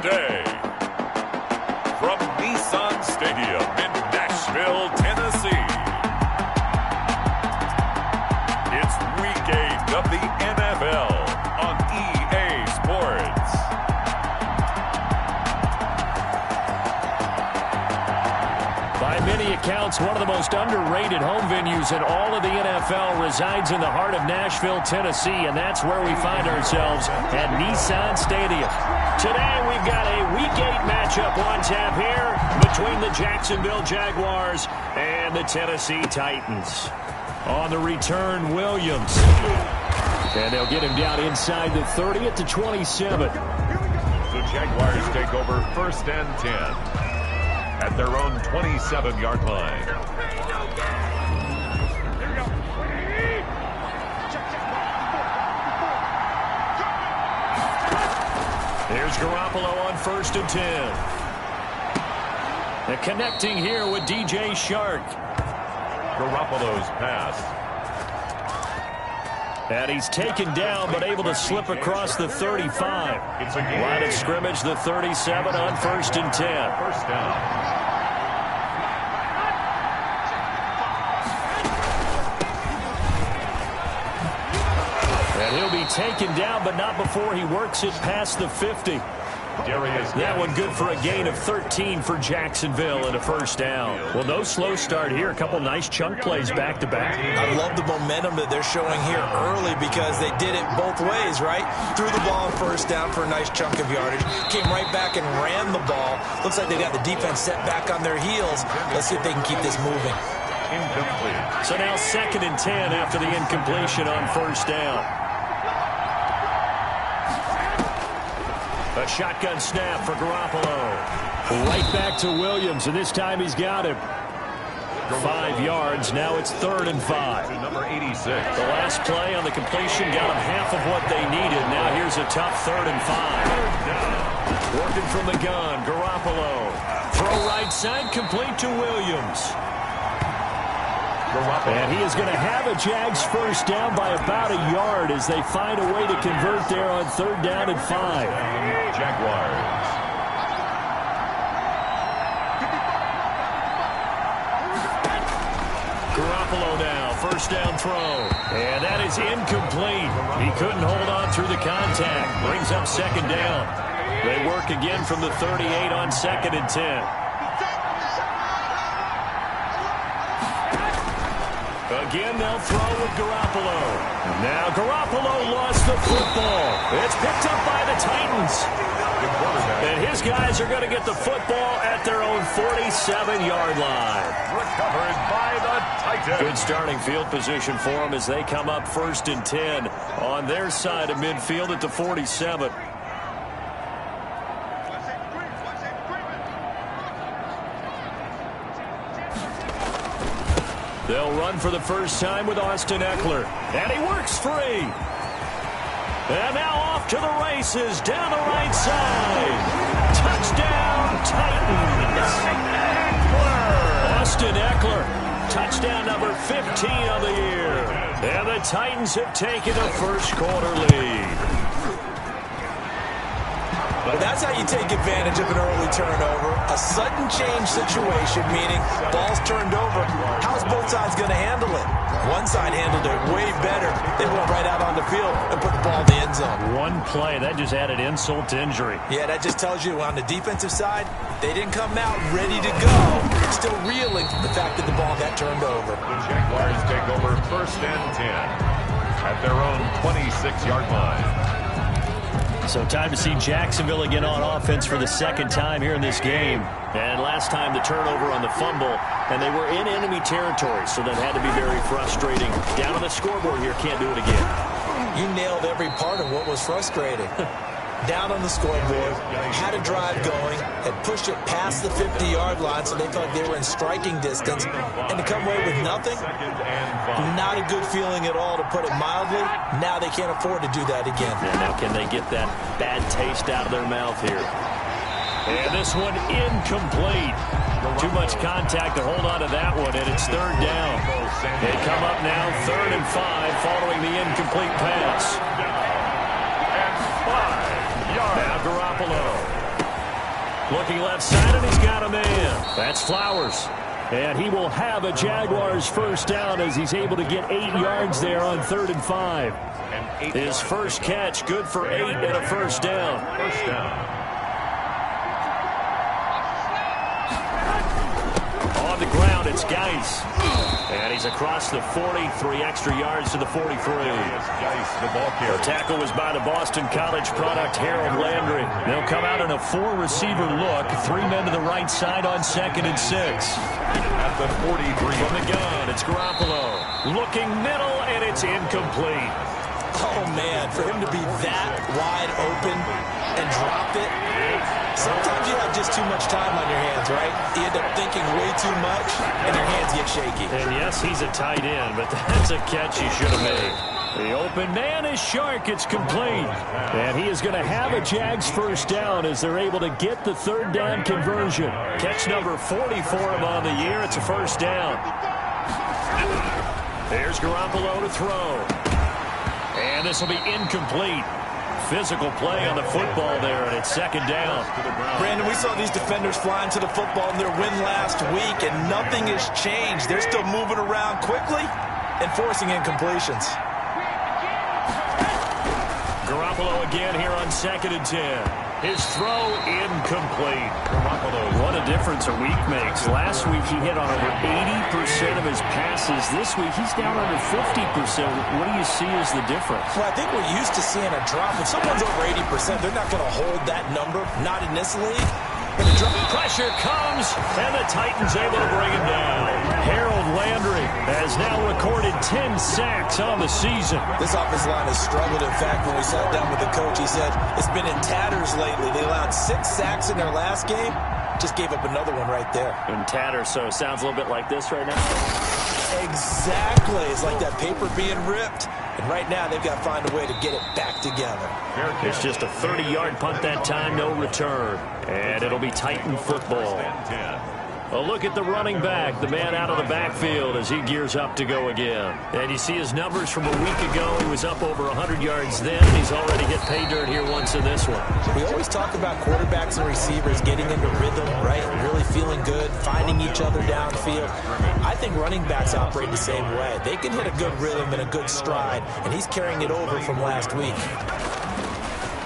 Today, from Nissan Stadium in Nashville, Tennessee, it's Week 8 of the NFL on EA Sports. By many accounts, one of the most underrated home venues in all of the NFL resides in the heart of Nashville, Tennessee, and that's where we find ourselves at Nissan Stadium. Today, we've got a Week 8 matchup on tap here between the Jacksonville Jaguars and the Tennessee Titans. On the return, Williams. And they'll get him down inside the 30 at the 27. The Jaguars take over 1st and 10 at their own 27-yard line. Here's Garoppolo on 1st and 10. And connecting here with DJ Shark. Garoppolo's pass. And he's taken down, but able to slip across the 35. It's a game. Line of scrimmage, the 37 on 1st and 10. First down. And he'll be taken down, but not before he works it past the 50. That one good for a gain of 13 for Jacksonville and a first down. Well, no slow start here. A couple nice chunk plays back-to-back. I love the momentum that they're showing here early because they did it both ways, right? Threw the ball on first down for a nice chunk of yardage. Came right back and ran the ball. Looks like they got the defense set back on their heels. Let's see if they can keep this moving. Incomplete. So now 2nd and 10 after the incompletion on first down. A shotgun snap for Garoppolo. Right back to Williams, and this time he's got him. 5 yards. Now it's 3rd and 5. Number 86. The last play on the completion got them half of what they needed. Now here's a tough 3rd and 5. Working from the gun, Garoppolo. Throw right side, complete to Williams. And he is going to have a Jags first down by about a yard as they find a way to convert there on 3rd down and 5. Jaguars. Garoppolo now, first down throw. And that is incomplete. He couldn't hold on through the contact. Brings up 2nd down. They work again from the 38 on 2nd and 10. Again, they'll throw with Garoppolo. Now Garoppolo lost the football. It's picked up by the Titans. And his guys are going to get the football at their own 47-yard line. Recovered by the Titans. Good starting field position for them as they come up 1st and 10 on their side of midfield at the 47. They'll run for the first time with Austin Eckler. And he works free. And now off to the races down the right side. Touchdown, Titans. Austin Eckler, touchdown number 15 of the year. And the Titans have taken a first-quarter lead. That's how you take advantage of an early turnover. A sudden change situation, meaning ball's turned over. How's both sides going to handle it? One side handled it way better. They went right out on the field and put the ball in the end zone. One play, that just added insult to injury. Yeah, that just tells you on the defensive side, they didn't come out ready to go. Still reeling from the fact that the ball got turned over. The Jaguars take over 1st and 10 at their own 26-yard line. So time to see Jacksonville again on offense for the 2nd time here in this game. And last time the turnover on the fumble, and they were in enemy territory, so that had to be very frustrating. Down on the scoreboard here, can't do it again. You nailed every part of what was frustrating. Down on the scoreboard, had a drive going, had pushed it past the 50-yard line, so they felt like they were in striking distance, and to come away with nothing, not a good feeling at all, to put it mildly. Now they can't afford to do that again. And now can they get that bad taste out of their mouth here? And this one incomplete. Too much contact to hold on to that one, and it's 3rd down. They come up now 3rd and 5 following the incomplete pass. Now Garoppolo. Looking left side, and he's got a man. That's Flowers. And he will have a Jaguars first down as he's able to get 8 yards there on 3rd and 5. His first catch, good for 8 and a first down. First down. On the ground, it's Geis. And he's across the 40, 3 extra yards to the 43. Geis, the ball carrier. The tackle was by the Boston College product, Harold Landry. They'll come out in a 4-receiver look. 3 men to the right side on 2nd and 6. At the 43. From the gun, it's Garoppolo. Looking middle, and it's incomplete. Oh, man, for him to be that wide open and drop it, sometimes you have just too much time on your hands, right? You end up thinking way too much, and your hands get shaky. And yes, he's a tight end, but that's a catch he should have made. The open man is Shark. It's complete. And he is going to have a Jags first down as they're able to get the 3rd down conversion. Catch number 40 for him on the year. It's a first down. There's Garoppolo to throw. And this will be incomplete. Physical play on the football there, and it's 2nd down. Brandon, we saw these defenders flying to the football in their win last week, and nothing has changed. They're still moving around quickly and forcing incompletions. Garoppolo again here on 2nd and 10. His throw incomplete. What a difference a week makes. Last week he hit on over 80% of his passes. This week he's down under 50%. What do you see as the difference? Well, I think we're used to seeing a drop. If someone's over 80%, they're not going to hold that number, not in this league. And the drop pressure comes, and the Titans able to bring him down. Harold Landry has now recorded 10 sacks on the season. This offensive line has struggled. In fact, when we sat down with the coach, he said it's been in tatters lately. They allowed 6 sacks in their last game. Just gave up another one right there. In tatters, so it sounds a little bit like this right now. Exactly. It's like that paper being ripped. And right now, they've got to find a way to get it back together. It's just a 30-yard punt that time, no return. And it'll be Titan football. A look at the running back, the man out of the backfield as he gears up to go again. And you see his numbers from a week ago. He was up over 100 yards then. He's already hit pay dirt here once in this one. We always talk about quarterbacks and receivers getting into rhythm, right? Really feeling good, finding each other downfield. I think running backs operate the same way. They can hit a good rhythm and a good stride, and he's carrying it over from last week.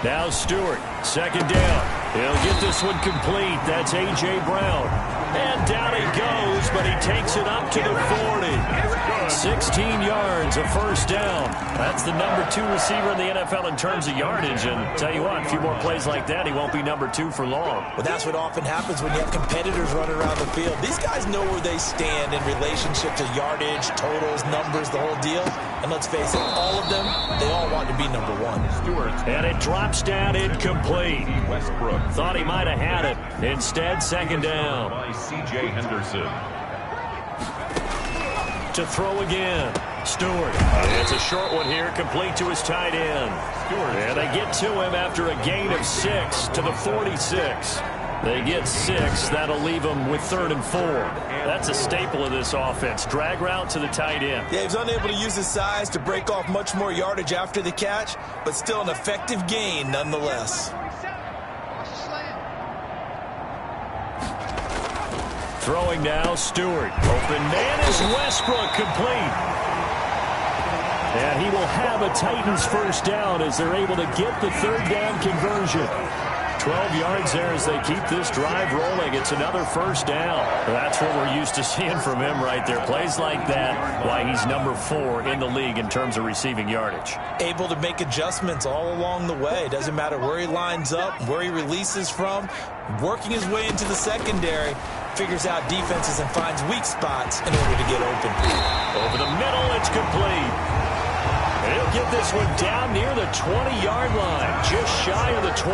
Now Stewart, 2nd down. He'll get this one complete. That's A.J. Brown. And down he goes, but he takes it up to the 40. 16 yards, a first down. That's the number 2 receiver in the NFL in terms of yardage. And tell you what, a few more plays like that, he won't be number 2 for long. Well, that's what often happens when you have competitors running around the field. These guys know where they stand in relationship to yardage, totals, numbers, the whole deal. And let's face it, all of them, they all want to be number 1. Stewart. And it drops down incomplete. Westbrook. Thought he might have had it. Instead, 2nd down. By C.J. Henderson. To throw again. Stewart. It's a short one here, complete to his tight end. Stewart. And they get to him after a gain of 6 to the 46. They get 6. That'll leave them with 3rd and 4. That's a staple of this offense. Drag route to the tight end. Yeah, he was unable to use his size to break off much more yardage after the catch, but still an effective gain nonetheless. Throwing now, Stewart. Open man is Westbrook, complete. And he will have a Titans first down as they're able to get the 3rd down conversion. 12 yards there as they keep this drive rolling. It's another first down. That's what we're used to seeing from him right there. Plays like that, why he's number 4 in the league in terms of receiving yardage. Able to make adjustments all along the way. Doesn't matter where he lines up, where he releases from. Working his way into the secondary. Figures out defenses and finds weak spots in order to get open. Over the middle, it's complete. And he'll get this one down near the 20-yard line, just shy of the 20.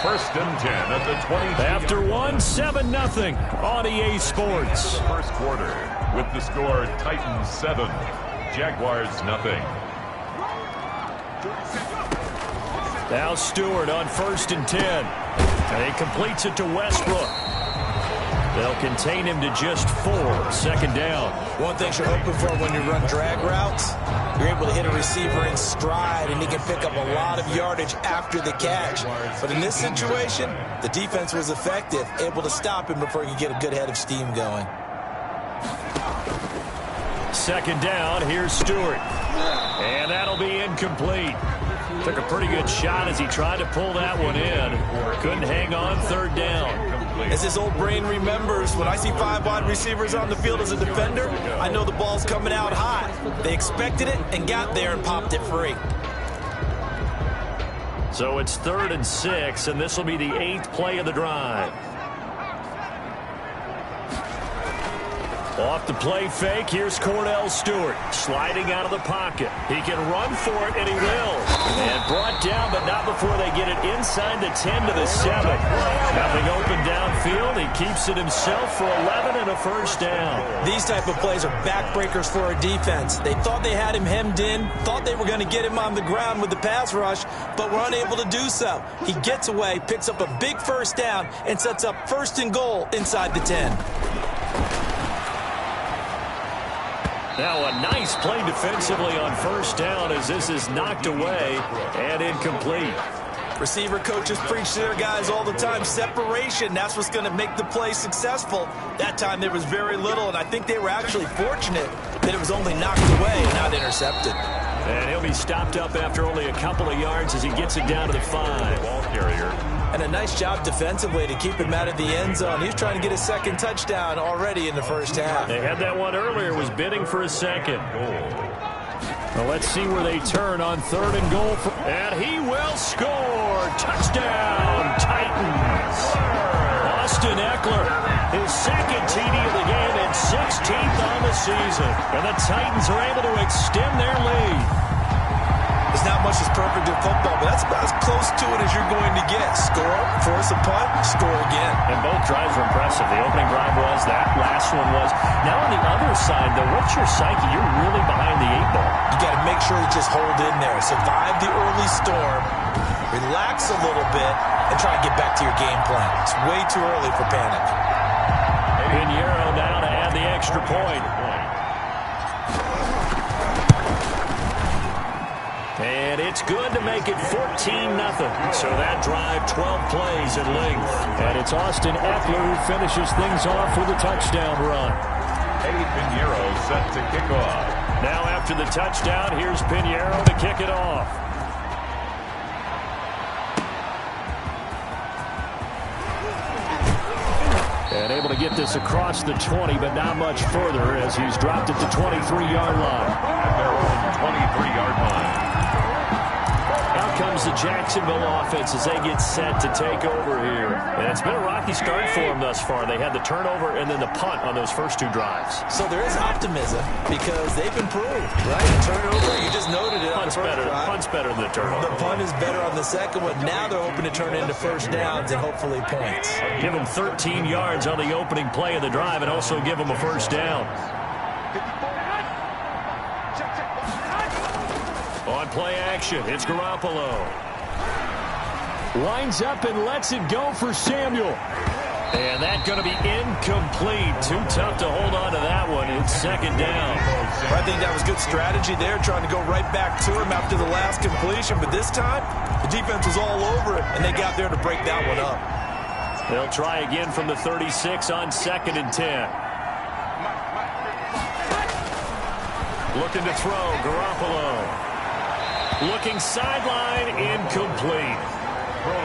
First and 10 at the 20. After 1-7-0 on EA Sports. First quarter with the score Titans 7, Jaguars 0. Now Stewart on 1st and 10. And he completes it to Westbrook. They'll contain him to just 4. 2nd down. One thing you're hoping for when you run drag routes, you're able to hit a receiver in stride, and he can pick up a lot of yardage after the catch. But in this situation, the defense was effective, able to stop him before he could get a good head of steam going. 2nd down, here's Stewart. And that'll be incomplete. Took a pretty good shot as he tried to pull that one in. Couldn't hang on. 3rd down. As his old brain remembers, when I see 5 wide receivers on the field as a defender, I know the ball's coming out hot. They expected it and got there and popped it free. So it's 3rd and 6, and this will be the 8th play of the drive. Off the play fake, here's Cordell Stewart sliding out of the pocket. He can run for it, and he will. And brought down, but not before they get it inside the 10 to the 7. Nothing open downfield. He keeps it himself for 11 and a 1st down. These type of plays are backbreakers for a defense. They thought they had him hemmed in, thought they were going to get him on the ground with the pass rush, but were unable to do so. He gets away, picks up a big 1st down, and sets up 1st and goal inside the 10. Now a nice play defensively on 1st down as this is knocked away and incomplete. Receiver coaches preach to their guys all the time. Separation, that's what's going to make the play successful. That time there was very little, and I think they were actually fortunate that it was only knocked away and not intercepted. And he'll be stopped up after only a couple of yards as he gets it down to the 5. Ball carrier. And a nice job defensively to keep him out of the end zone. He's trying to get his 2nd touchdown already in the 1st half. They had that one earlier, was bidding for a 2nd. Well, let's see where they turn on 3rd and goal. And he will score. Touchdown, Titans. Austin Eckler, his 2nd TD of the game and 16th on the season. And the Titans are able to extend their lead. There's not much that's perfect in football, but that's about as close to it as you're going to get. Score, force a punt, score again. And both drives were impressive. The opening drive was, that last one was. Now on the other side, though, what's your psyche? You're really behind the 8 ball. You got to make sure you just hold in there. Survive the early storm, relax a little bit, and try and get back to your game plan. It's way too early for panic. Pinheiro now to add the extra point. And it's good to make it 14-0. So that drive, 12 plays in length. And it's Austin Eckler who finishes things off with a touchdown run. Pinheiro set to kick off. Now after the touchdown, here's Pinheiro to kick it off. And able to get this across the 20, but not much further as he's dropped it to 23-yard line. At their own 23-yard line. Comes the Jacksonville offense as they get set to take over here. And it's been a rocky start for them thus far. They had the turnover and then the punt on those first 2 drives. So there is optimism because they've improved, right? The turnover, you just noted it. Punt's better than the turnover. The punt is better on the 2nd one. Now they're hoping to turn it into 1st downs and hopefully points. Give them 13 yards on the opening play of the drive and also give them a 1st down. On play action, it's Garoppolo. Lines up and lets it go for Samuel. And that's going to be incomplete. Too tough to hold on to that one. It's 2nd down. I think that was good strategy there, trying to go right back to him after the last completion. But this time, the defense was all over it, and they got there to break that one up. They'll try again from the 36 on 2nd and 10. Looking to throw, Garoppolo. Looking sideline, incomplete.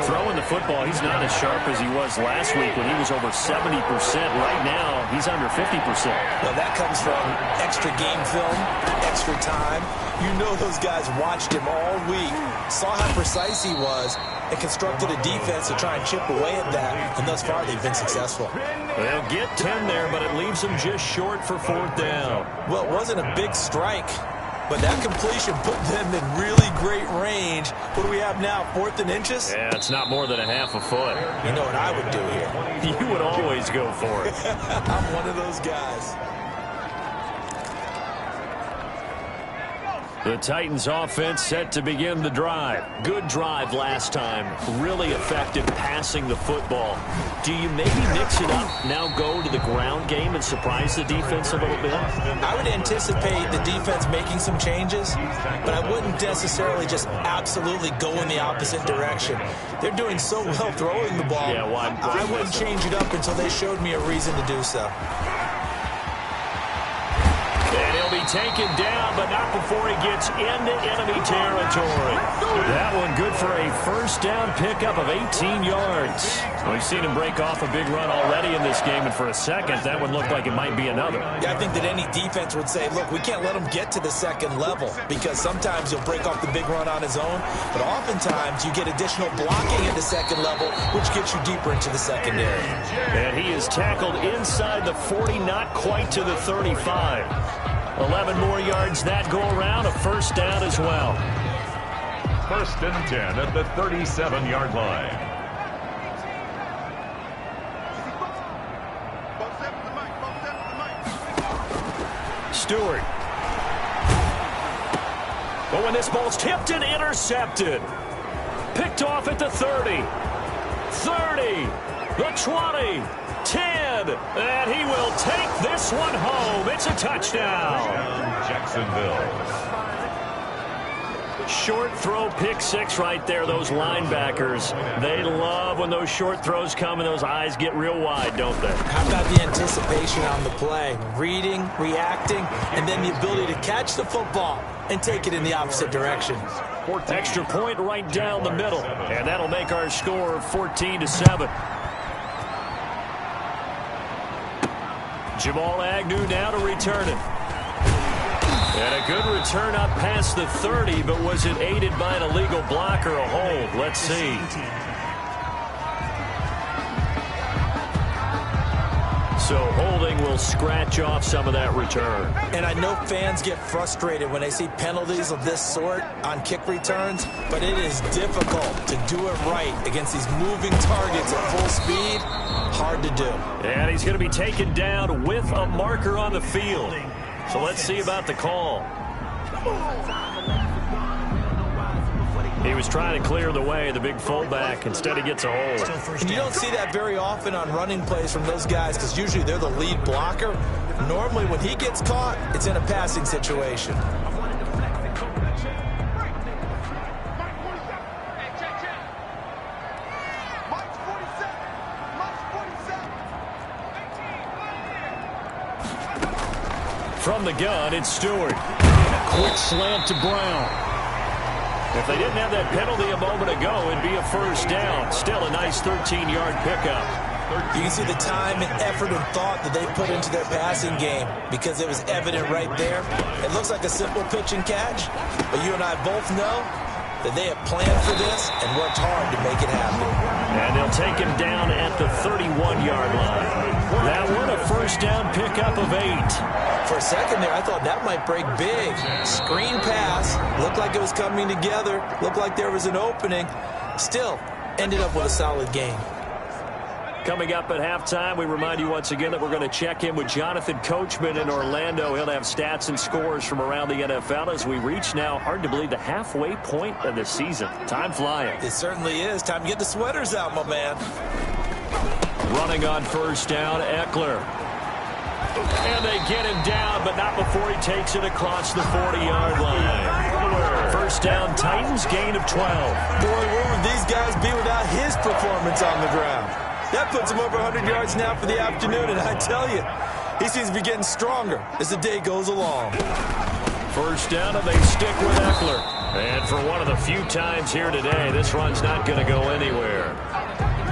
Throwing the football, he's not as sharp as he was last week when he was over 70%. Right now, he's under 50%. Well, that comes from extra game film, extra time. You know those guys watched him all week, saw how precise he was, and constructed a defense to try and chip away at that. And thus far, they've been successful. They'll get 10 there, but it leaves them just short for 4th down. Well, it wasn't a big strike, but that completion put them in really great range. What do we have now, 4th and inches? Yeah, it's not more than a half a foot. You know what I would do here? You would always go for it. I'm one of those guys. The Titans offense set to begin the drive. Good drive last time. Really effective passing the football. Do you maybe mix it up, now go to the ground game and surprise the defense a little bit? I would anticipate the defense making some changes, but I wouldn't necessarily just absolutely go in the opposite direction. They're doing so well throwing the ball. Yeah, well, I wouldn't change it up until they showed me a reason to do so. And he'll be taken down, but not before he gets into enemy territory. That one good for a first down pickup of 18 yards. We've seen him break off a big run already in this game, and for a second, that one looked like it might be another. Yeah, I think that any defense would say, look, we can't let him get to the second level, because sometimes he'll break off the big run on his own, but oftentimes you get additional blocking at the second level, which gets you deeper into the secondary. And he is tackled inside the 40, not quite to the 35. 11 more yards that go around, a first down as well. First and 10 at the 37-yard line. Stewart. But when this ball's tipped and intercepted. Picked off at the 30. 30. The 20. 10. And he will take this one home. It's a touchdown. Jacksonville. Short throw, pick six right there. Those linebackers, they love when those short throws come and those eyes get real wide, don't they? How about the anticipation on the play? Reading, reacting, and then the ability to catch the football and take it in the opposite direction. Extra point right down the middle, and that'll make our score 14-7. Jamal Agnew now to return it. And a good return up past the 30, but was it aided by an illegal block or a hold? Let's see. So holding will scratch off some of that return. And I know fans get frustrated when they see penalties of this sort on kick returns, but it is difficult to do it right against these moving targets at full speed. Hard to do. And he's going to be taken down with a marker on the field. So let's see about the call. He was trying to clear the way, the big fullback. Instead, he gets a hold. And you don't see that very often on running plays from those guys because usually they're the lead blocker. Normally, when he gets caught, it's in a passing situation. From the gun, it's Stewart. Quick slant to Brown. If they didn't have that penalty a moment ago, it'd be a first down. Still a nice 13-yard pickup. You can see the time and effort and thought that they put into their passing game because it was evident right there. It looks like a simple pitch and catch, but you and I both know that they have planned for this and worked hard to make it happen. And they'll take him down at the 31-yard line. That one a first down pickup of 8. For a second there, I thought that might break big. Screen pass. Looked like it was coming together. Looked like there was an opening. Still, ended up with a solid game. Coming up at halftime, we remind you once again that we're going to check in with Jonathan Coachman in Orlando. He'll have stats and scores from around the NFL as we reach now, hard to believe, the halfway point of the season. Time flying. It certainly is. Time to get the sweaters out, my man. Running on first down, Eckler. And they get him down, but not before he takes it across the 40-yard line. First down, Titans, gain of 12. Boy, where would these guys be without his performance on the ground? That puts him over 100 yards now for the afternoon, and I tell you, he seems to be getting stronger as the day goes along. First down, and they stick with Eckler. And for one of the few times here today, this run's not going to go anywhere.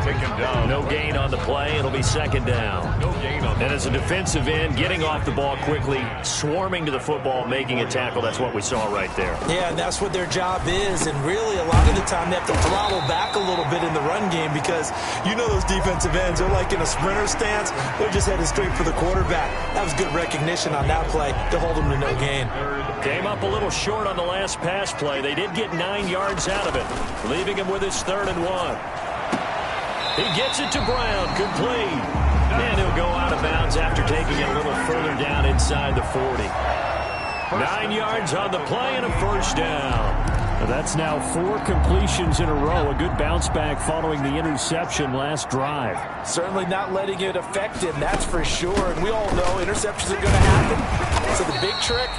Take him down. No gain on the play. It'll be second down. No gain on And as a defensive end, getting off the ball quickly, swarming to the football, making a tackle, that's what we saw right there. Yeah, and that's what their job is. And really, a lot of the time, they have to throttle back a little bit in the run game because you know those defensive ends, they're like in a sprinter stance. They're just headed straight for the quarterback. That was good recognition on that play to hold them to no gain. Came up a little short on the last pass play. They did get 9 yards out of it, leaving him with his 3rd and 1. He gets it to Brown, complete. And he'll go out of bounds after taking it a little further down inside the 40. first 9 yards on the play and a first down. That's now 4 completions in a row. A good bounce back following the interception last drive. Certainly not letting it affect him, that's for sure. And we all know interceptions are going to happen. So the big trick,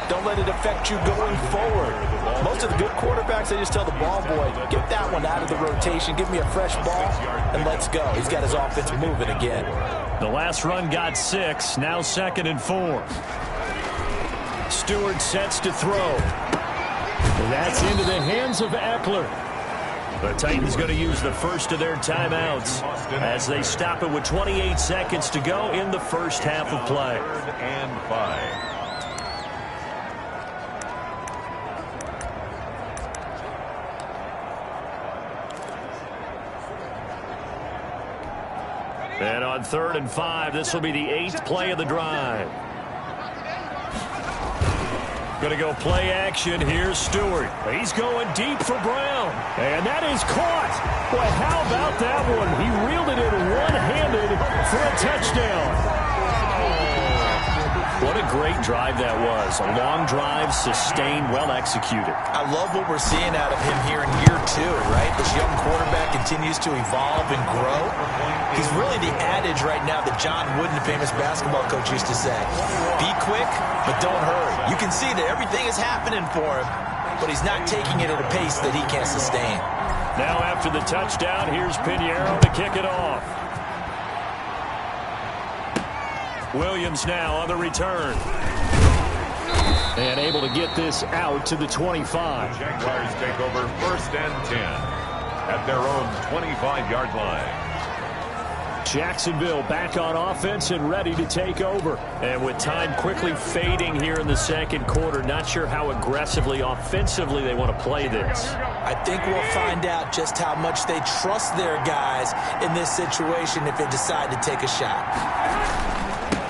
don't let it affect you going forward. Most of the good quarterbacks, they just tell the ball boy, get that one out of the rotation, give me a fresh ball, and let's go. He's got his offense moving again. The last run got 6, now 2nd and 4. Stewart sets to throw. That's into the hands of Eckler. The Titans going to use the first of their timeouts as they stop it with 28 seconds to go in the first half of play. 3rd and 5. And on 3rd and 5, this will be the 8th play of the drive. Going to go play action. Here's Stewart. He's going deep for Brown. And that is caught. Boy, how about that one? He reeled it in one-handed for a touchdown. What a great drive that was. A long drive, sustained, well executed. I love what we're seeing out of him here in year 2, right? This young quarterback continues to evolve and grow. He's really the adage right now that John Wooden, the famous basketball coach, used to say. Be quick, but don't hurry. You can see that everything is happening for him, but he's not taking it at a pace that he can't sustain. Now after the touchdown, here's Pinheiro to kick it off. Williams now on the return. And able to get this out to the 25. The Jaguars take over 1st and 10 at their own 25-yard line. Jacksonville back on offense and ready to take over. And with time quickly fading here in the second quarter, not sure how aggressively, offensively they want to play this. I think we'll find out just how much they trust their guys in this situation if they decide to take a shot.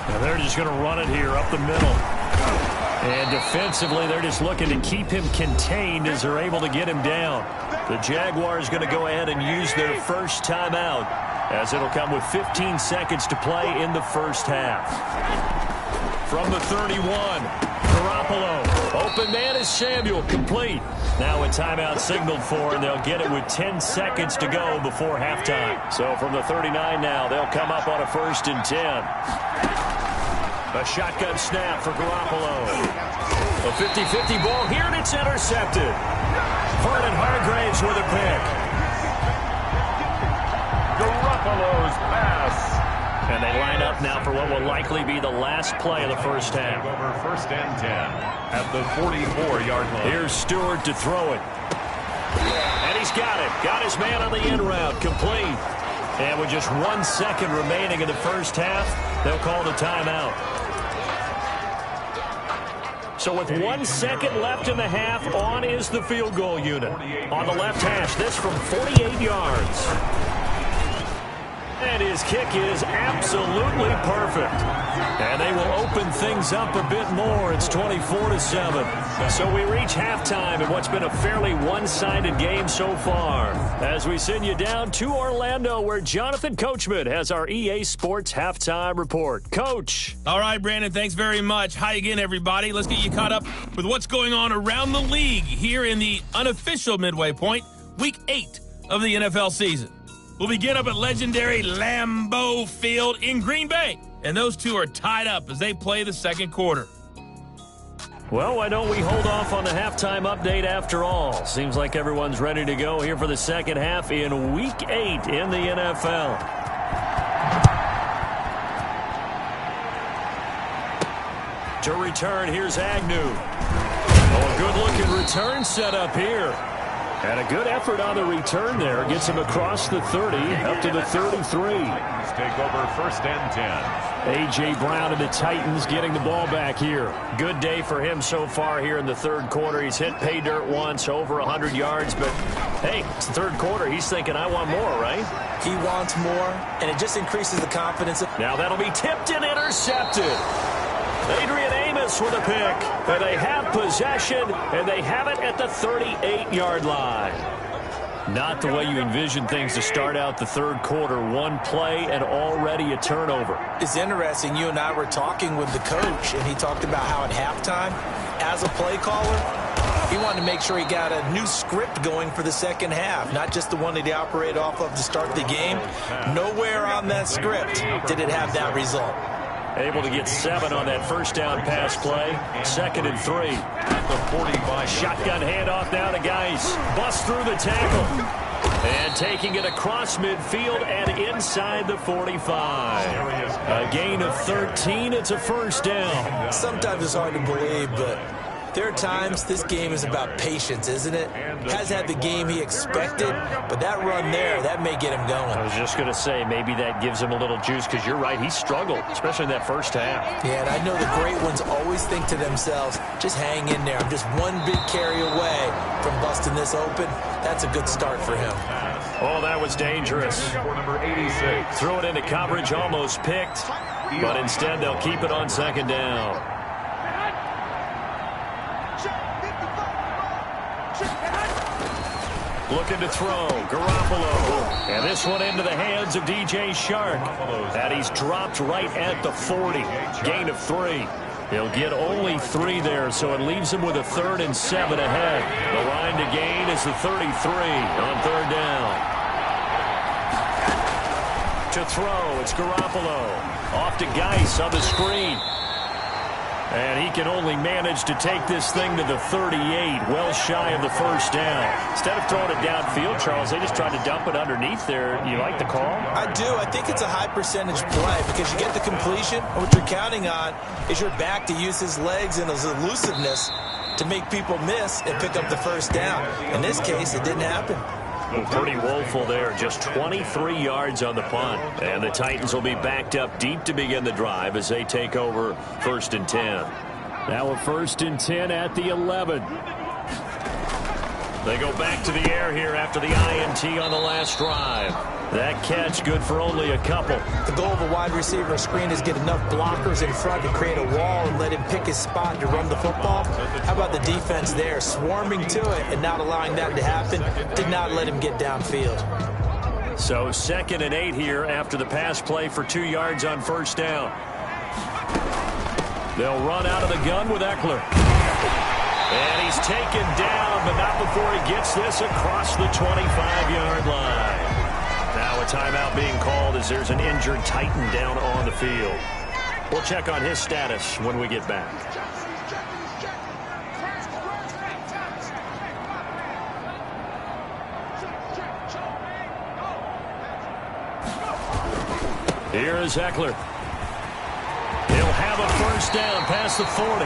Now they're just going to run it here up the middle. And defensively, they're just looking to keep him contained as they're able to get him down. The Jaguars going to go ahead and use their first timeout, as it'll come with 15 seconds to play in the first half. From the 31, Garoppolo. Open man is Samuel, complete. Now a timeout signaled for, and they'll get it with 10 seconds to go before halftime. So from the 39 now, they'll come up on a 1st and 10. A shotgun snap for Garoppolo. A 50-50 ball here, and it's intercepted. Vernon Hargraves with a pick. Garoppolo's pass. And they line up now for what will likely be the last play of the first half. Over 1st and 10 at the 44-yard line. Here's Stewart to throw it. And he's got it. Got his man on the in route. Complete. And with just 1 second remaining in the first half, they'll call the timeout. So with 1 second left in the half, on is the field goal unit. On the left hash, this from 48 yards. And his kick is absolutely perfect. And they will open things up a bit more. It's 24-7. So we reach halftime in what's been a fairly one-sided game so far, as we send you down to Orlando, where Jonathan Coachman has our EA Sports halftime report. Coach. All right, Brandon, thanks very much. Hi again, everybody. Let's get you caught up with what's going on around the league here in the unofficial midway point, Week 8 of the NFL season. We'll begin up at legendary Lambeau Field in Green Bay. And those two are tied up as they play the second quarter. Well, why don't we hold off on the halftime update after all? Seems like everyone's ready to go here for the second half in Week 8 in the NFL. To return, here's Agnew. Oh, a good-looking return set up here. And a good effort on the return there. Gets him across the 30, up to the 33. Titans take over 1st and 10. A.J. Brown and the Titans getting the ball back here. Good day for him so far here in the third quarter. He's hit pay dirt once, over 100 yards. But, hey, it's the third quarter. He's thinking, I want more, right? He wants more, and it just increases the confidence. Now that'll be tipped and intercepted. Adrian Amos with a pick. And they have possession, and they have it at the 38-yard line. Not the way you envision things to start out the third quarter. One play and already a turnover. It's interesting. You and I were talking with the coach, and he talked about how at halftime, as a play caller, he wanted to make sure he got a new script going for the second half, not just the one that he operated off of to start the game. Nowhere on that script did it have that result. Able to get 7 on that first down pass play. 2nd and 3. The 45. Shotgun handoff now to Geis. Bust through the tackle. And taking it across midfield and inside the 45. A gain of 13. It's a first down. Sometimes it's hard to believe, but there are times this game is about patience, isn't it? Has had the game he expected, but that run there, that may get him going. I was just going to say, maybe that gives him a little juice, because you're right, he struggled, especially in that first half. Yeah, and I know the great ones always think to themselves, just hang in there. I'm just one big carry away from busting this open. That's a good start for him. Oh, that was dangerous. Number 86. Threw it into coverage, almost picked, but instead they'll keep it on 2nd down. Looking to throw, Garoppolo. And this one into the hands of DJ Shark. And he's dropped right at the 40. Gain of 3. He'll get only 3 there, so it leaves him with a 3rd and 7 ahead. The line to gain is the 33 on 3rd down. To throw, it's Garoppolo. Off to Geis on the screen. And he can only manage to take this thing to the 38, well shy of the first down. Instead of throwing it downfield, Charles, they just tried to dump it underneath there. You like the call? I do. I think it's a high percentage play because you get the completion, and what you're counting on is your back to use his legs and his elusiveness to make people miss and pick up the first down. In this case, it didn't happen. Pretty woeful there. Just 23 yards on the punt. And the Titans will be backed up deep to begin the drive as they take over 1st and 10. Now a 1st and 10 at the 11. They go back to the air here after the INT on the last drive. That catch good for only a couple. The goal of a wide receiver screen is get enough blockers in front to create a wall and let him pick his spot to run the football. How about the defense there, swarming to it and not allowing that to happen? Did not let him get downfield. So 2nd and 8 here after the pass play for 2 yards on first down. They'll run out of the gun with Eckler. And he's taken down, but not before he gets this across the 25-yard line. Now a timeout being called as there's an injured Titan down on the field. We'll check on his status when we get back. Here is Eckler. He'll have a first down past the 40.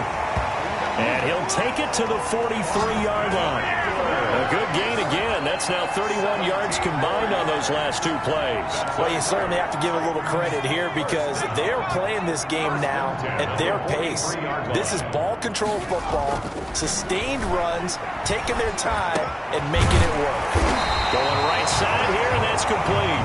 And he'll take it to the 43-yard line. A good gain again. That's now 31 yards combined on those last 2 plays. Well, you certainly have to give a little credit here because they're playing this game now at their pace. This is ball control football, sustained runs, taking their time, and making it work. Going right side here, and that's complete.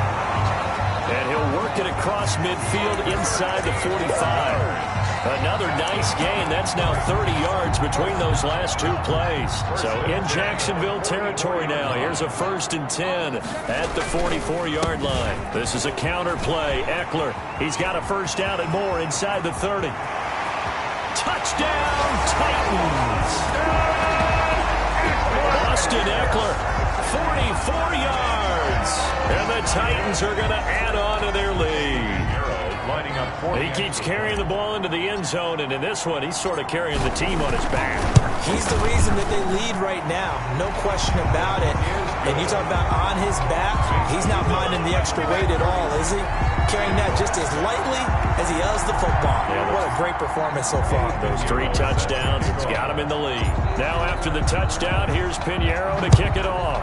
And he'll work it across midfield inside the 45. Another nice gain. That's now 30 yards between those last 2 plays. So in Jacksonville territory now. Here's a 1st and 10 at the 44-yard line. This is a counter play. Eckler, he's got a first down and more inside the 30. Touchdown, Titans! Austin Eckler, 44 yards. And the Titans are going to add on to their lead. He keeps carrying the ball into the end zone, and in this one, he's sort of carrying the team on his back. He's the reason that they lead right now, no question about it. And you talk about on his back, he's not minding the extra weight at all, is he? Carrying that just as lightly as he does the football. Yeah, what a great performance so far. Those 3 touchdowns, it's got him in the lead. Now after the touchdown, here's Pinheiro to kick it off.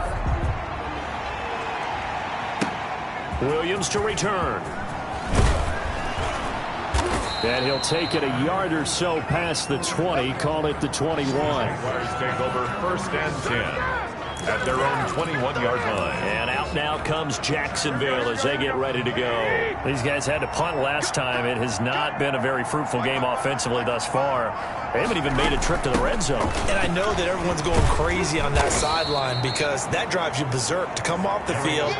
Williams to return. And he'll take it a yard or so past the 20, call it the 21. Jaguars take over 1st and at their own 21-yard line. And out now comes Jacksonville as they get ready to go. These guys had to punt last time. It has not been a very fruitful game offensively thus far. They haven't even made a trip to the red zone. And I know that everyone's going crazy on that sideline because that drives you berserk to come off the field,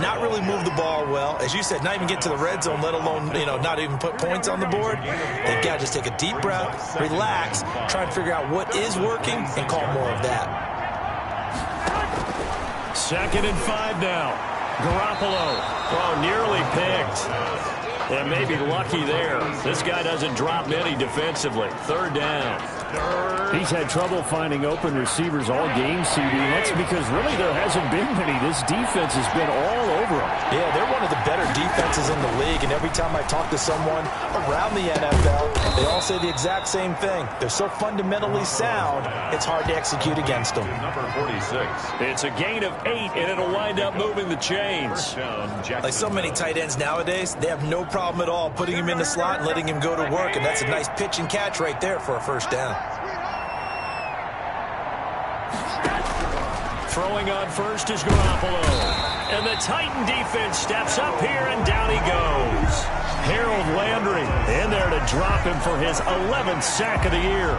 not really move the ball well. As you said, not even get to the red zone, let alone, not even put points on the board. They've got to just take a deep breath, relax, try and figure out what is working and call more of that. 2nd and 5 now. Garoppolo. Oh, nearly picked. And maybe lucky there. This guy doesn't drop many defensively. 3rd down. He's had trouble finding open receivers all game, CD. That's because really there hasn't been many. This defense has been all over them. Yeah, they're one of the better defenses in the league, and every time I talk to someone around the NFL, they all say the exact same thing. They're so fundamentally sound, it's hard to execute against them. Number 46. It's a gain of 8, and it'll wind up moving the chains. Like so many tight ends nowadays, they have no problem at all putting him in the slot and letting him go to work, and that's a nice pitch and catch right there for a 1st down. Throwing on first is Garoppolo. And the Titan defense steps up here, and down he goes. Harold Landry in there to drop him for his 11th sack of the year.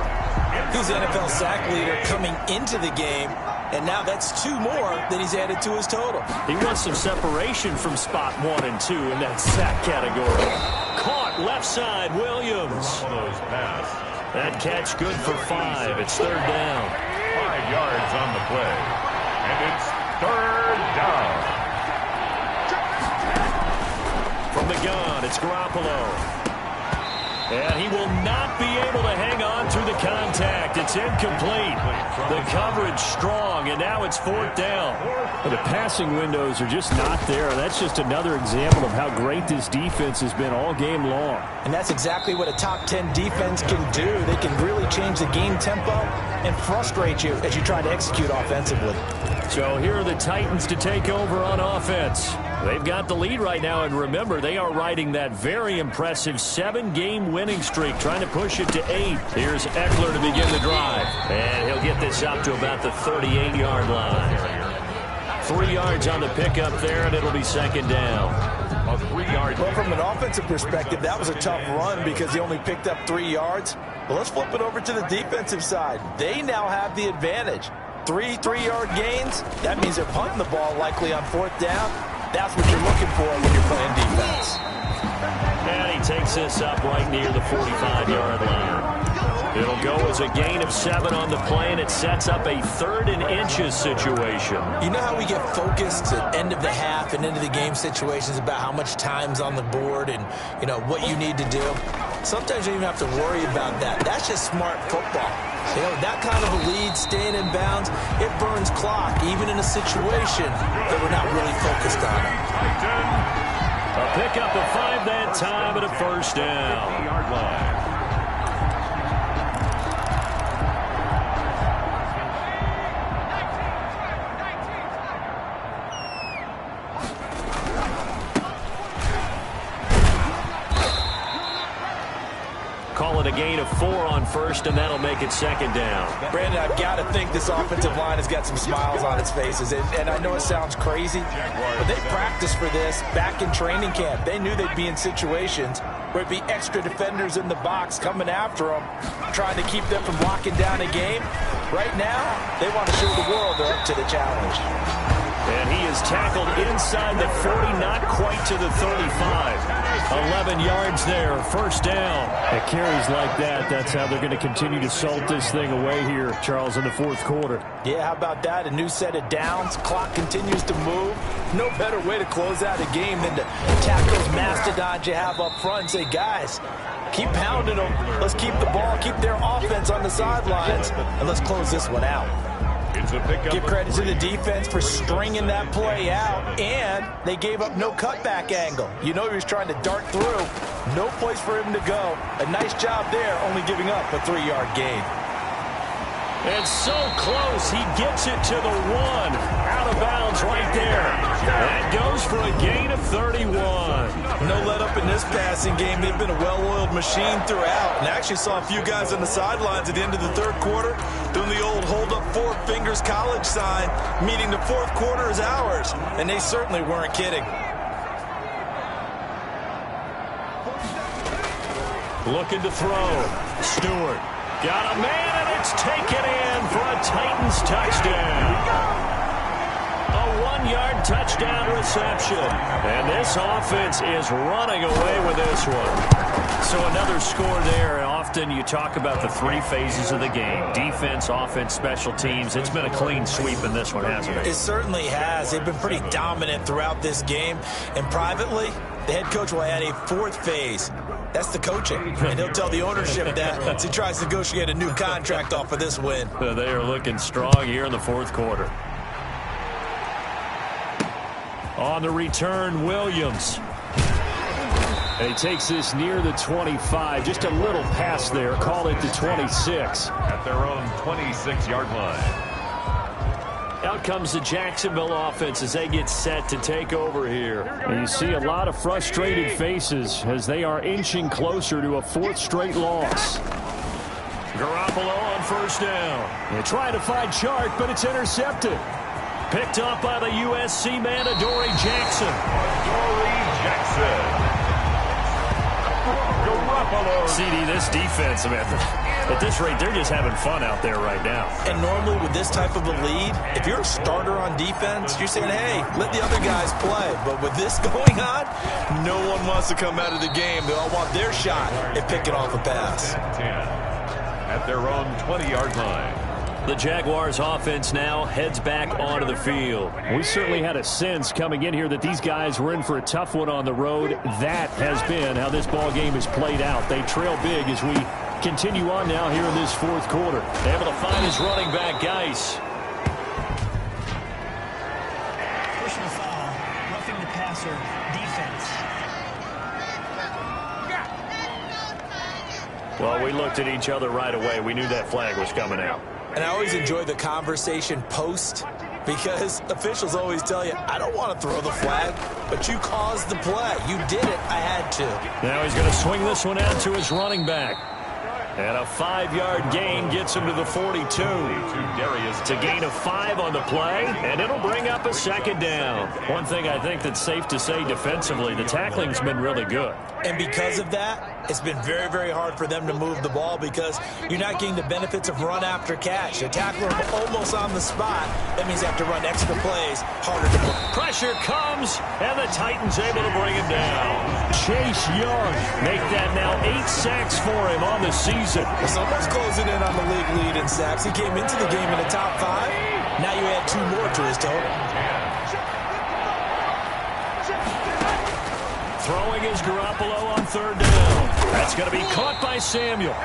He's the NFL sack leader coming into the game, and now that's 2 more that he's added to his total. He wants some separation from spot 1 and 2 in that sack category. Caught left side, Williams. That catch good for 5. It's 3rd down. 5 yards on the play. And it's 3rd down. From the gun, it's Garoppolo. And he will not be able to hang on through the contact. It's incomplete. The coverage strong, and now it's 4th down. But the passing windows are just not there. That's just another example of how great this defense has been all game long. And that's exactly what a top 10 defense can do. They can really change the game tempo and frustrate you as you try to execute offensively. So here are the Titans to take over on offense. They've got the lead right now, and remember, they are riding that very impressive 7-game winning streak, trying to push it to 8. Here's Eckler to begin the drive, and he'll get this up to about the 38-yard line. 3 yards on the pickup there, and it'll be 2nd down. A 3-yard. Well, from an offensive perspective, that was a tough run because he only picked up 3 yards. Well, let's flip it over to the defensive side. They now have the advantage. 3 3-yard gains, that means they're punting the ball likely on 4th down. That's what you're looking for when you're playing defense. And he takes this up right near the 45-yard line. It'll go as a gain of 7 on the play, and it sets up a 3rd and inches situation. You know how we get focused at end of the half and into the game situations about how much time's on the board and, what you need to do? Sometimes you don't even have to worry about that. That's just smart football. That kind of a lead, staying in bounds, it burns clock, even in a situation that we're not really focused on it. A pickup of 5 that time at a 1st down. Yard line. Call it a gain of 4 on 1st, and that'll make it 2nd down. Brandon, I've got to think this offensive line has got some smiles on its faces. And I know it sounds crazy, but they practiced for this back in training camp. They knew they'd be in situations where it'd be extra defenders in the box coming after them, trying to keep them from locking down a game. Right now, they want to show the world they're up to the challenge. And he is tackled inside the 40, not quite to the 35. 11 yards there, 1st down. At carries like that, that's how they're going to continue to salt this thing away here, Charles, in the 4th quarter. Yeah, how about that? A new set of downs. Clock continues to move. No better way to close out a game than to tackle those mastodons you have up front and say, guys, keep pounding them. Let's keep the ball, keep their offense on the sidelines, and let's close this one out. Give credit to the defense for stringing that play out, and they gave up no cutback angle. He was trying to dart through. No place for him to go. A nice job there, only giving up a 3-yard gain. And so close, he gets it to the 1. Out of bounds right there. That goes for a gain of 31. No let up in this passing game. They've been a well-oiled machine throughout. And I actually saw a few guys on the sidelines at the end of the third quarter doing the old hold up 4 fingers college sign, meaning the fourth quarter is ours. And they certainly weren't kidding. Looking to throw. Stewart. Got a man, and it's taken in for a Titans touchdown. A 1-yard touchdown reception. And this offense is running away with this one. So another score there. And often you talk about the 3 phases of the game. Defense, offense, special teams. It's been a clean sweep in this one, hasn't it? It certainly has. They've been pretty dominant throughout this game. And privately, the head coach will add a 4th phase. That's the coaching. And he'll tell the ownership that as he tries to negotiate a new contract off of this win. They are looking strong here in the fourth quarter. On the return, Williams. And he takes this near the 25. Just a little pass there. Call it the 26. At their own 26-yard line. Out comes the Jacksonville offense as they get set to take over here. And you see a lot of frustrated faces as they are inching closer to a 4th straight loss. Garoppolo on first down. They try to find Chark, but it's intercepted. Picked up by the USC man, Adoree Jackson. Garoppolo. CD, this defense, man, at this rate, they're just having fun out there right now. And normally with this type of a lead, if you're a starter on defense, you're saying, hey, let the other guys play. But with this going on, no one wants to come out of the game. They all want their shot at picking off a pass. 10 at their own 20-yard line. The Jaguars offense now heads back onto the field. We certainly had a sense coming in here that these guys were in for a tough one on the road. That has been how this ball game has played out. They trail big as we continue on now here in this fourth quarter. Able to find his running back, Geis. Personal foul, roughing the passer, defense. Well, we looked at each other right away. We knew that flag was coming out. And I always enjoy the conversation post because officials always tell you, I don't want to throw the flag, but you caused the play. You did it. I had to. Now he's going to swing this one out to his running back. And a 5-yard gain gets him to the 42. It's a gain of 5 on the play, and it'll bring up a second down. One thing I think that's safe to say defensively, the tackling's been really good. And because of that, it's been very, very hard for them to move the ball because you're not getting the benefits of run after catch. A tackler almost on the spot. That means they have to run extra plays, harder to move. Pressure comes, and the Titans able to bring him down. Chase Young make that now 8 sacks for him on the season. Someone's closing in on the league lead in sacks. He came into the game in the top 5. Now you add 2 more to his total. Throwing is Garoppolo on third down. That's going to be caught by Samuel.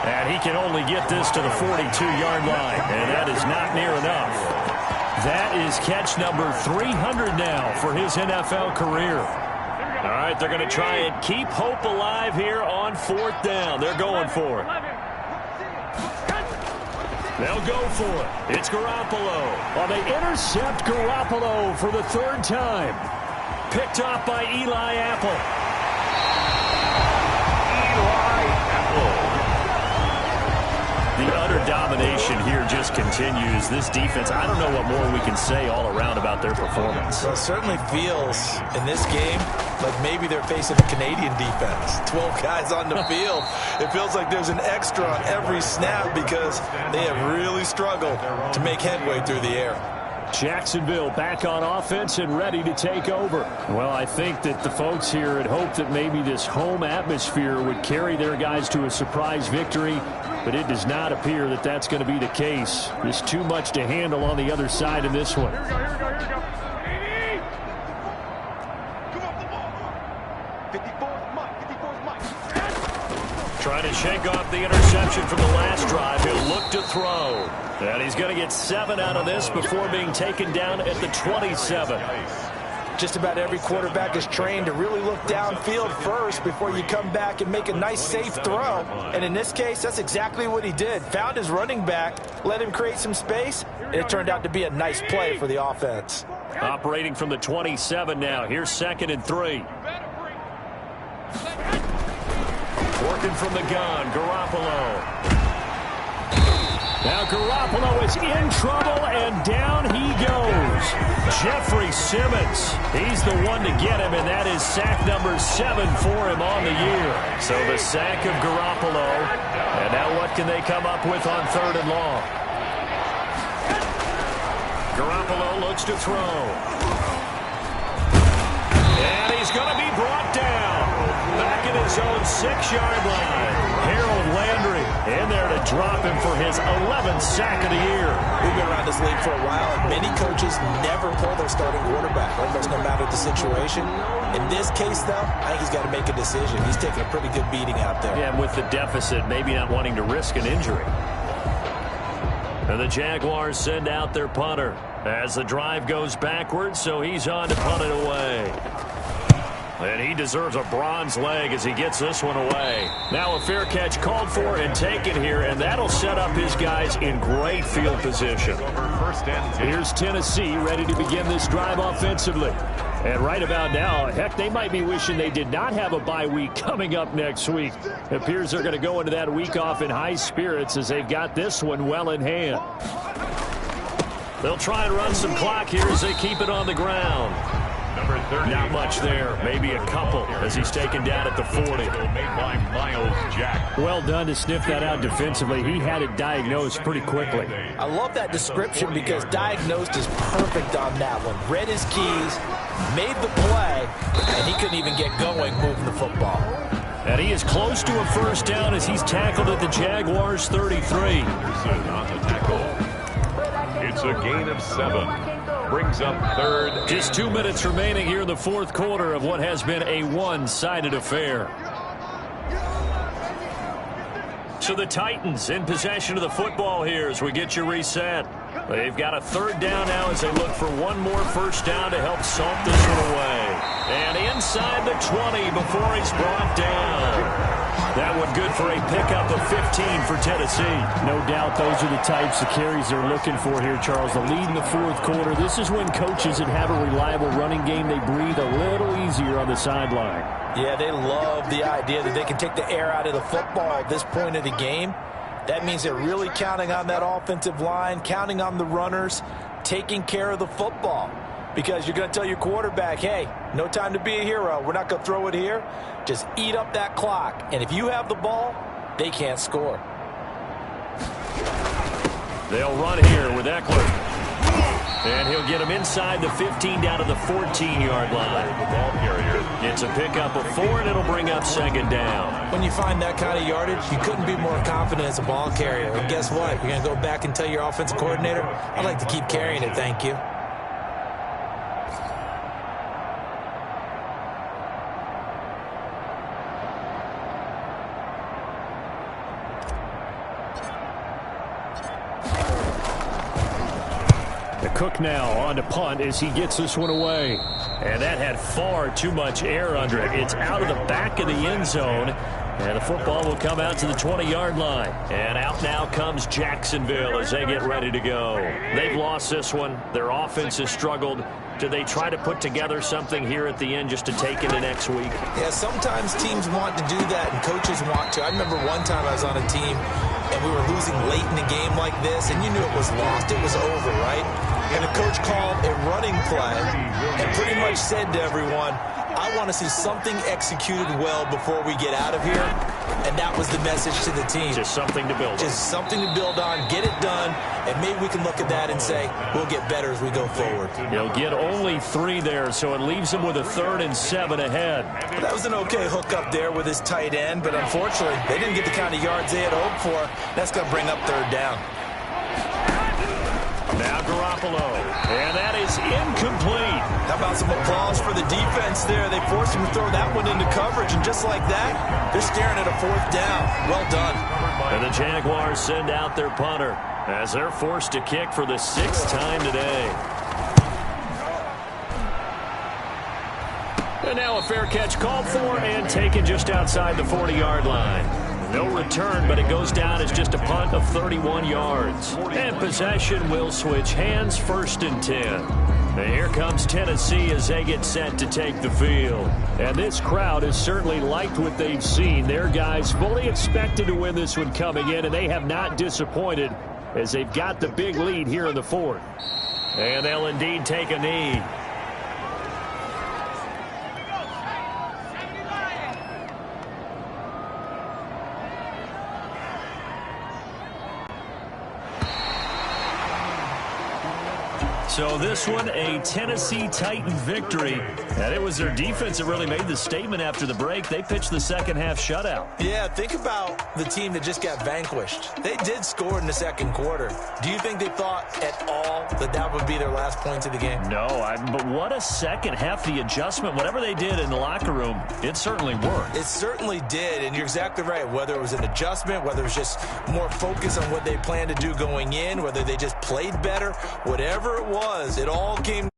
And he can only get this to the 42-yard line, and that is not near enough. That is catch number 300 now for his NFL career. All right, they're going to try and keep hope alive here on 4th down. They're going for it. They'll go for it. It's Garoppolo. Well, they intercept Garoppolo for the 3rd time. Picked off by Eli Apple. The utter domination here just continues. This defense, I don't know what more we can say all around about their performance. Well, it certainly feels in this game like maybe they're facing a Canadian defense. 12 guys on the field. It feels like there's an extra on every snap because they have really struggled to make headway through the air. Jacksonville back on offense and ready to take over. Well, I think that the folks here had hoped that maybe this home atmosphere would carry their guys to a surprise victory, but it does not appear that that's going to be the case. There's too much to handle on the other side in this one. Trying to shake off the interception from the last drive. He'll look to throw. And he's going to get 7 out of this before being taken down at the 27. Just about every quarterback is trained to really look downfield first before you come back and make a nice, safe throw. And in this case, that's exactly what he did. Found his running back, let him create some space, and it turned out to be a nice play for the offense. Operating from the 27 now. Here's 2nd and 3. Working from the gun, Garoppolo. Now Garoppolo is in trouble, and down he goes. Jeffrey Simmons, he's the one to get him, and that is sack number 7 for him on the year. So the sack of Garoppolo, and now what can they come up with on 3rd and long? Garoppolo looks to throw. And he's going to be brought down. Back at his own 6-yard line. Harold Landry in there to drop him for his 11th sack of the year. We've been around this league for a while, and many coaches never pull their starting quarterback, almost no matter the situation. In this case, though, I think he's got to make a decision. He's taking a pretty good beating out there. Yeah, and with the deficit, maybe not wanting to risk an injury. And the Jaguars send out their punter as the drive goes backwards, so he's on to punt it away. And he deserves a bronze leg as he gets this one away. Now a fair catch called for and taken here, and that'll set up his guys in great field position. Here's Tennessee ready to begin this drive offensively. And right about now, heck, they might be wishing they did not have a bye week coming up next week. It appears they're going to go into that week off in high spirits as they've got this one well in hand. They'll try and run some clock here as they keep it on the ground. Not much there, maybe a couple as he's taken down at the 40. Well done to sniff that out defensively. He had it diagnosed pretty quickly. I love that description because diagnosed is perfect on that one. Read his keys, made the play, and he couldn't even get going moving the football. And he is close to a first down as he's tackled at the Jaguars 33. It's a gain of 7. Brings up 3rd. Just 2 minutes remaining here in the 4th quarter of what has been a one-sided affair. So the Titans in possession of the football here as we get you reset. They've got a 3rd down now as they look for one more first down to help salt this one away. And inside the 20 before he's brought down. That one good for a pickup of 15 for Tennessee. No doubt those are the types of carries they're looking for here, Charles. The lead in the 4th quarter. This is when coaches that have a reliable running game, they breathe a little easier on the sideline. Yeah, they love the idea that they can take the air out of the football at this point of the game. That means they're really counting on that offensive line, counting on the runners, taking care of the football. Because you're going to tell your quarterback, hey, no time to be a hero. We're not going to throw it here. Just eat up that clock. And if you have the ball, they can't score. They'll run here with Eckler. And he'll get him inside the 15 down to the 14-yard line. It's a pickup of 4, and it'll bring up 2nd down. When you find that kind of yardage, you couldn't be more confident as a ball carrier. And guess what? You're going to go back and tell your offensive coordinator, I'd like to keep carrying it, thank you. Cook now on to punt as he gets this one away. And that had far too much air under it. It's out of the back of the end zone. And the football will come out to the 20-yard line. And out now comes Jacksonville as they get ready to go. They've lost this one. Their offense has struggled. Do they try to put together something here at the end just to take into next week? Yeah, sometimes teams want to do that and coaches want to. I remember one time I was on a team and we were losing late in a game like this, and you knew it was lost. It was over, right? And the coach called a running play and pretty much said to everyone, I want to see something executed well before we get out of here. And that was the message to the team. Just something to build on. Just something to build on, get it done, and maybe we can look at that and say, we'll get better as we go forward. He'll get only 3 there, so it leaves him with a 3rd and 7 ahead. Well, that was an okay hook up there with his tight end, but unfortunately, they didn't get the kind of yards they had hoped for. That's going to bring up 3rd down. Now Garoppolo, and that is incomplete. How about some applause for the defense there? They forced him to throw that one into coverage, and just like that, they're staring at a 4th down. Well done. And the Jaguars send out their punter as they're forced to kick for the 6th time today. And now a fair catch called for and taken just outside the 40-yard line. No return, but it goes down as just a punt of 31 yards. And possession will switch hands, 1st and 10. And here comes Tennessee as they get set to take the field. And this crowd has certainly liked what they've seen. Their guys fully expected to win this one coming in, and they have not disappointed as they've got the big lead here in the 4th. And they'll indeed take a knee. So this one, a Tennessee Titan victory. And it was their defense that really made the statement after the break. They pitched the second-half shutout. Yeah, think about the team that just got vanquished. They did score in the second quarter. Do you think they thought at all that that would be their last points of the game? No, but what a second half. The adjustment, whatever they did in the locker room, it certainly worked. It certainly did, and you're exactly right. Whether it was an adjustment, whether it was just more focus on what they planned to do going in, whether they just played better, whatever it was, it all came